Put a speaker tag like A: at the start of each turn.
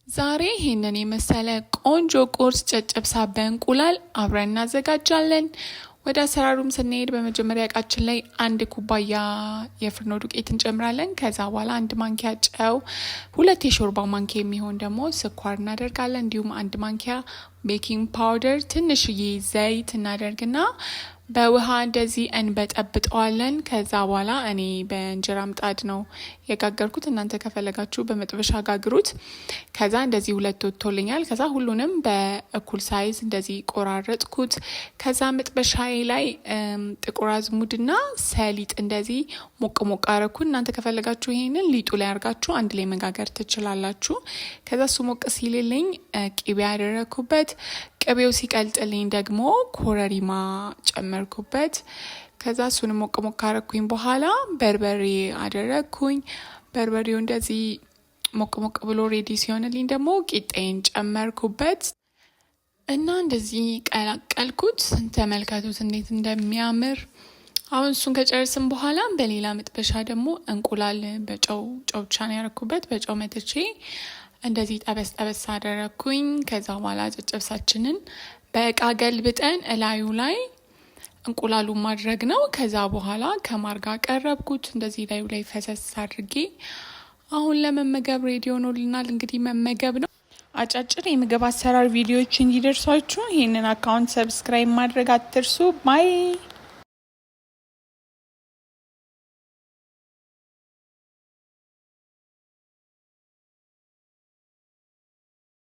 A: ዛሬ ይሄንን የመሰለ ቆንጆ ቁርስ ጨጨብሳ በእንቁላል አብረን እናዘጋጃለን። ወደ አሰራሩም ስንሄድ በመጀመሪያ እቃችን ላይ 1 ኩባያ የፍርኖ ዱቄት እንጨምራለን። ከዛ በኋላ 1 ማንኪያ ጨው፣ 2 የሾርባ ማንኪያ የሚሆን ደግሞ ስኳር እናደርጋለን። እንዲሁም 1 ማንኪያ ቤኪንግ ፓውደር፣ ትንሽዬ ዘይት እናደርግና በውሃ እንደዚህ እንበጠብጠዋለን። ከዛ በኋላ እኔ በእንጀራ ምጣድ ነው የጋገርኩት፣ እናንተ ከፈለጋችሁ በመጥበሻ ጋግሩት። ከዛ እንደዚህ 2 ወጥቶልኛል። ከዛ ሁሉንም በእኩል ሳይዝ እንደዚህ ቆራረጥኩት። ከዛ መጥበሻዬ ላይ ጥቁር አዝሙድና ሰሊጥ እንደዚህ ሞቅ ሞቅ አረኩ። እናንተ ከፈለጋችሁ ይሄንን ሊጡ ላይ አርጋችሁ አንድ ላይ መጋገር ትችላላችሁ። ከዛ እሱ ሞቅ ሲልልኝ ቅቤ ያደረኩበት፣ ቅቤው ሲቀልጥልኝ ደግሞ ኮረሪማ ጨመርኩበት። ከዛ እሱን ሞቅ ሞቅ አረኩኝ። በኋላ በርበሬ አደረኩኝ። በርበሬው እንደዚህ ሞቅ ሞቅ ብሎ ሬዲ ሲሆንልኝ ደግሞ ቂጣዬን ጨመርኩበት እና እንደዚህ ቀላቀልኩት። ተመልከቱት እንዴት እንደሚያምር። አሁን እሱን ከጨርስም በኋላ በሌላ መጥበሻ ደግሞ እንቁላል በጨው ብቻ ነው ያረኩበት። በጨው መትቼ እንደዚህ ጠበስ ጠበስ አደረኩኝ። ከዛ በኋላ ጨጨብሳችንን በእቃ ገልብጠን እላዩ ላይ እንቁላሉን ማድረግ ነው። ከዛ በኋላ ከማር ጋር ቀረብኩት። እንደዚህ ላዩ ላይ ፈሰስ አድርጌ አሁን ለመመገብ ሬዲ ሆኖልናል። እንግዲህ መመገብ ነው። አጫጭር የምግብ አሰራር ቪዲዮዎች እንዲደርሷችሁ ይህንን አካውንት ሰብስክራይብ ማድረግ አትርሱ። ባይ